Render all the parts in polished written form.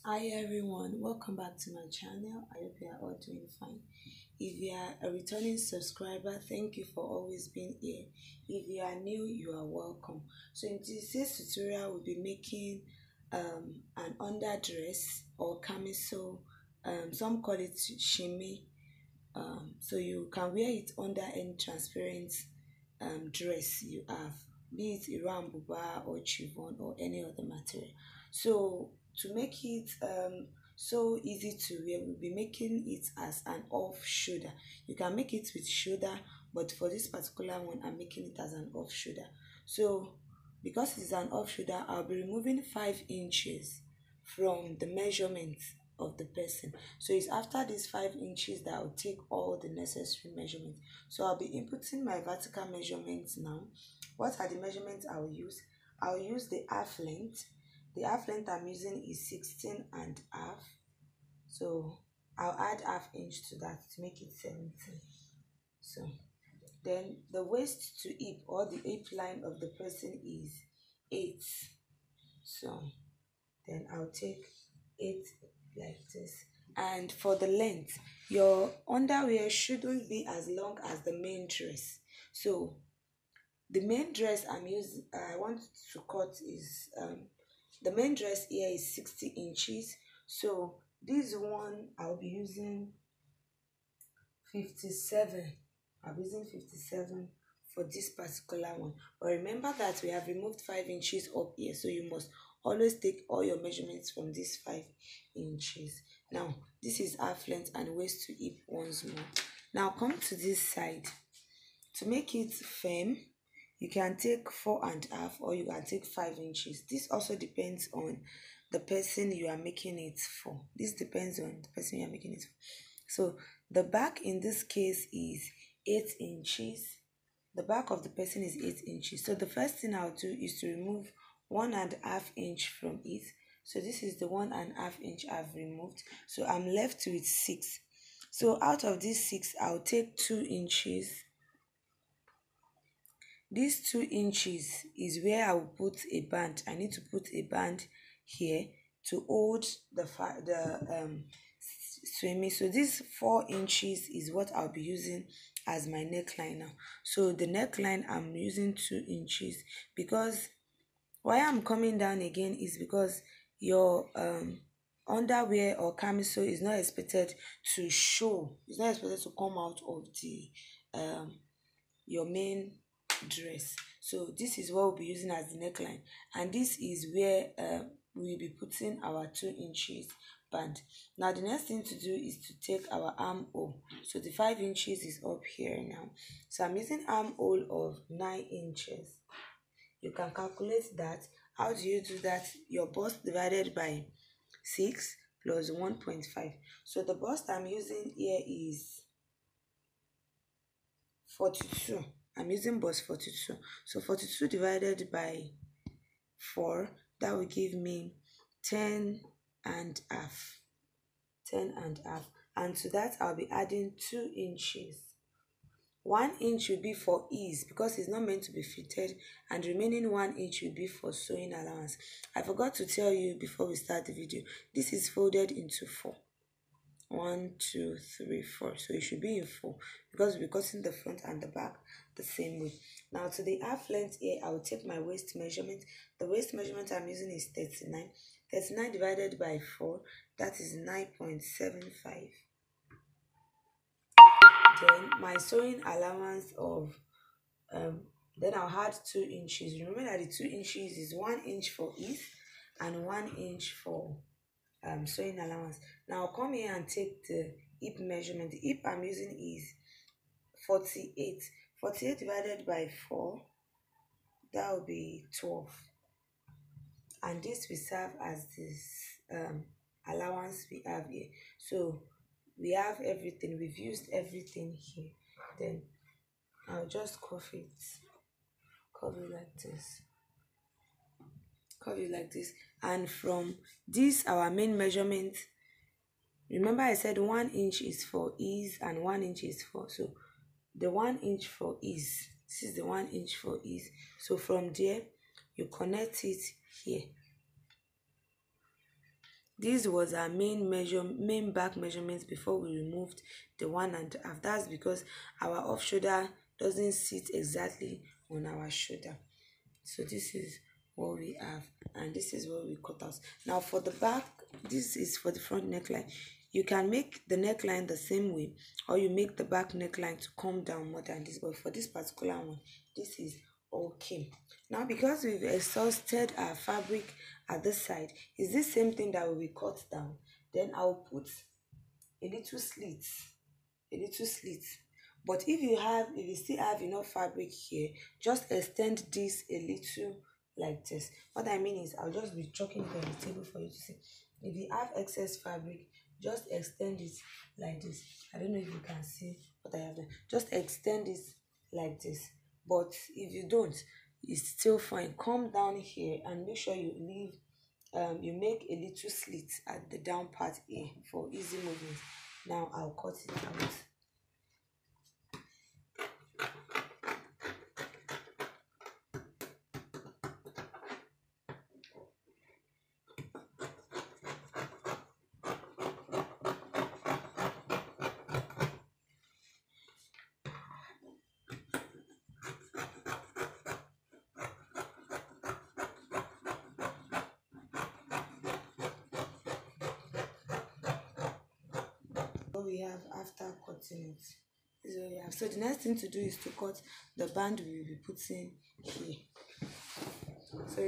Hi everyone, welcome back to my channel. I hope you are all doing fine. If you are a returning subscriber, thank you for always being here. If you are new, you are welcome. So in today's tutorial, we'll be making an underdress or camisole. Some call it shimmy. So you can wear it under any transparent dress you have, be it Iran buba or chiffon or any other material. So to make it so easy to wear, we'll be making it as an off shoulder. You can make it with shoulder, but for this particular one I'm making it as an off shoulder. So because it's an off shoulder, I'll be removing 5 inches from the measurement of the person. So it's after these 5 inches that I'll take all the necessary measurements. So I'll be inputting my vertical measurements now. What are the measurements I'll use? I'll use the half length. The half length I'm using is 16 and half. So I'll add half inch to that to make it 17. So then the waist to hip or the hip line of the person is 8. So then I'll take 8 like this. And for the length, your underwear shouldn't be as long as the main dress. So the main dress I want to cut is the main dress here is 60 inches. So this one I'll be using 57. I'll be using 57 for this particular one. But remember that we have removed 5 inches up here, so you must always take all your measurements from these 5 inches. Now this is half length and waist to hip once more. Now come to this side. To make it firm, you can take 4.5 or you can take 5 inches. This also depends on the person you are making it for. This depends on the person you are making it for. So the back in this case is 8 inches. The back of the person is 8 inches. So the first thing I'll do is to remove 1.5 inch from it. So this is the 1.5 inch I've removed. So I'm left with 6. So out of this 6, I'll take 2 inches. This 2 inches is where I will put a band. I need to put a band here to hold the swimming. So this 4 inches is what I'll be using as my neckline now. So the neckline I'm using 2 inches because why I'm coming down again is because your underwear or camisole is not expected to show. It's not expected to come out of the your main dress. So this is what we'll be using as the neckline, and this is where we'll be putting our 2 inches band. Now the next thing to do is to take our armhole. So the 5 inches is up here now, so I'm using armhole of 9 inches. You can calculate that. How do you do that? Your bust divided by 6 plus 1.5. So the bust I'm using here is 42. I'm using bust 42. So 42 divided by 4, that will give me 10 and half. 10 and half. And to that I'll be adding 2 inches. 1 inch will be for ease because it's not meant to be fitted, and remaining 1 inch will be for sewing allowance. I forgot to tell you before we start the video, this is folded into 4. 1, 2, 3, 4. So it should be in 4 because we're cutting the front and the back the same way. Now to the half length here, I will take my waist measurement. The waist measurement I'm using is 39. 39 divided by 4, that is 9.75. Then my sewing allowance of then I'll add 2 inches. Remember that the 2 inches is 1 inch for ease and 1 inch for sewing allowance. Now I'll come here and take the hip measurement. The hip I'm using is 48. 48 divided by 4, that will be 12. And this will serve as this allowance we have here. So we have everything. We've used everything here. Then I'll just curve it like this. Curve it like this. And from this our main measurement, remember I said 1 inch is for ease and 1 inch is for, so the 1 inch for ease, this is the 1 inch for ease. So from there you connect it here. This was our main back measurement before we removed the 1.5. That's because our off shoulder doesn't sit exactly on our shoulder. So this is what we have, and this is what we cut out. Now for the back, this is for the front neckline. You can make the neckline the same way, or you make the back neckline to come down more than this, but for this particular one, this is okay. Now because we've exhausted our fabric at this side, is this same thing that will be cut down. Then I'll put a little slit, but if you still have enough fabric here, just extend this a little like this. What I mean is I'll just be chalking it on the table for you to see. If you have excess fabric, just extend it like this. I don't know if you can see what I have done. Just extend it like this. But if you don't, it's still fine. Come down here and make sure you leave you make a little slit at the down part here for easy movement. Now I'll cut it out. What we have after cutting it is what we have. So the next thing to do is to cut the band we will be putting here. So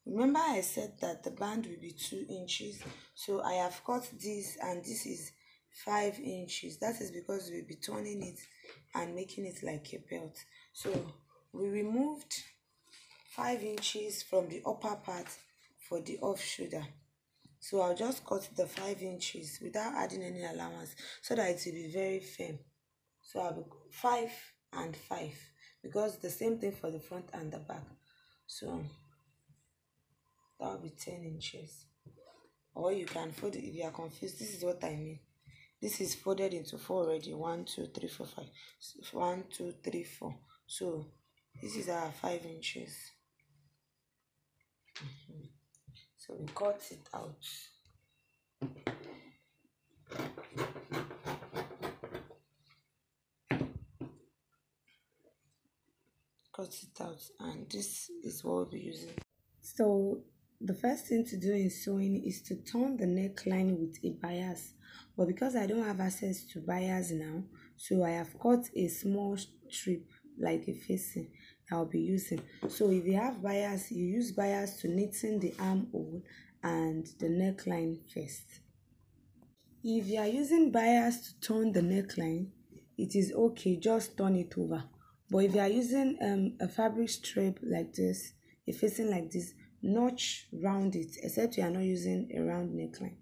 remember I said that the band will be 2 inches. So I have cut this, and this is 5 inches. That is because we'll be turning it and making it like a belt. So we removed 5 inches from the upper part for the off shoulder. So I'll just cut the 5 inches without adding any allowance so that it will be very firm. So I'll be 5 and 5 because the same thing for the front and the back. So that will be 10 inches. Or you can fold it if you are confused. This is what I mean. This is folded into 4 already. 1, 2, 3, 4, 5. 1, 2, 3, 4. So this is our 5 inches. So we cut it out. Cut it out, and this is what we'll be using. So the first thing to do in sewing is to turn the neckline with a bias, but because I don't have access to bias now, so I have cut a small strip like a facing I'll be using. So if you have bias, you use bias to knitting the armhole and the neckline first. If you are using bias to turn the neckline, it is okay, just turn it over. But if you are using a fabric strip like this, a facing like this, notch round it, except you are not using a round neckline.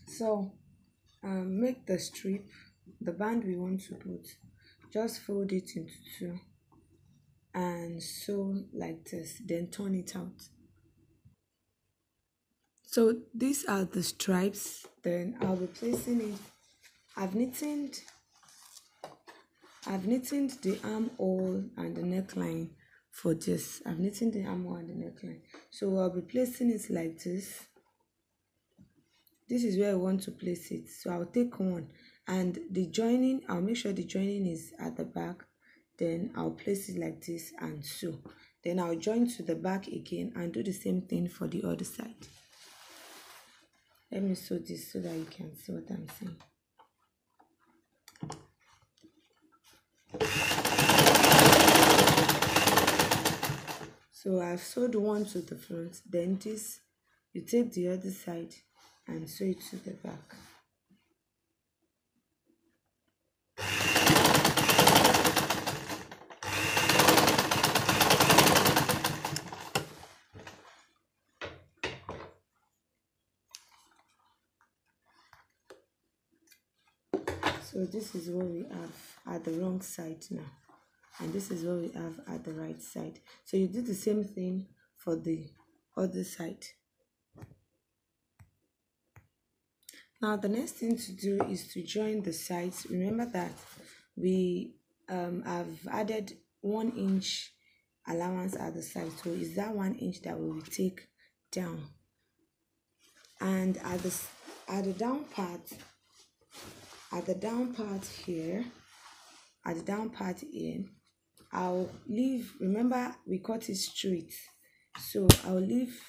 So make the strip, the band we want to put, just fold it into 2 and sew like this, then turn it out. So these are the stripes. Then I'll be placing it. I've knitted the armhole and the neckline for this. I've knitted the armhole and the neckline. So I'll be placing it like this. This is where I want to place it. So I'll take one, and the joining, I'll make sure the joining is at the back. Then I'll place it like this and sew. Then I'll join to the back again and do the same thing for the other side. Let me sew this so that you can see what I'm saying. So I've sewed one to the front, then this, you take the other side and sew it to the back. So this is what we have at the wrong side now, and this is what we have at the right side. So you do the same thing for the other side. Now the next thing to do is to join the sides. Remember that we have added 1 inch allowance at the side, so it's that 1 inch that we will take down. And at the down part here, I'll leave, remember we cut it straight, so I'll leave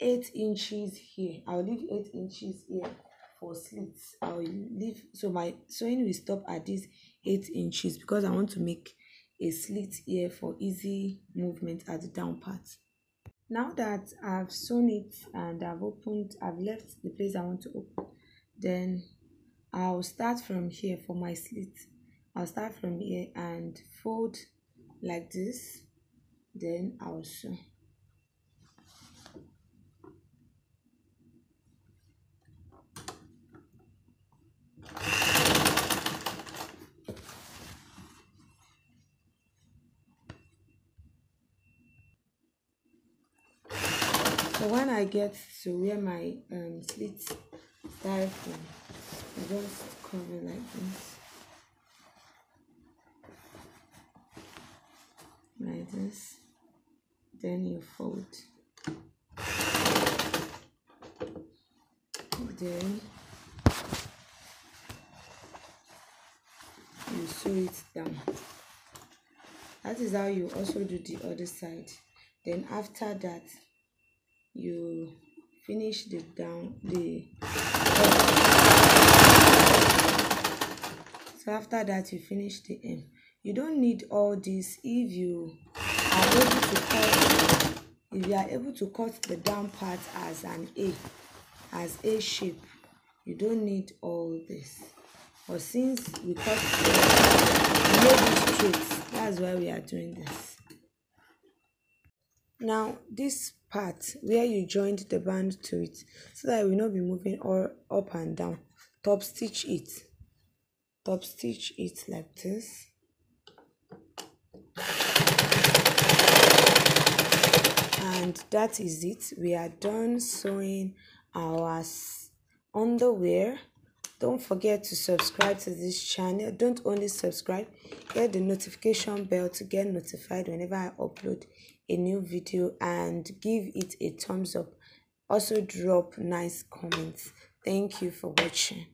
8 inches here. I'll leave 8 inches here for slits. I'll leave, so my sewing will stop at this 8 inches because I want to make a slit here for easy movement at the down part. Now that I've sewn it and I've left the place I want to open, then I'll start from here for my slit. I'll start from here and fold like this, then I'll sew. So when I get to where my slit start from, I just cover like this, then you fold, then you sew it down. That is how you also do the other side. Then after that, you finish the so after that you finish the hem. You don't need all this if you are able to cut the down part as an A shape. You don't need all this, but since we cut it straight, that's why we are doing this. Now this part where you joined the band to it, so that it will not be moving all up and down, top stitch it like this. And that is it. We are done sewing our underwear. Don't forget to subscribe to this channel. Don't only subscribe, get the notification bell to get notified whenever I upload a new video, and give it a thumbs up. Also drop nice comments. Thank you for watching.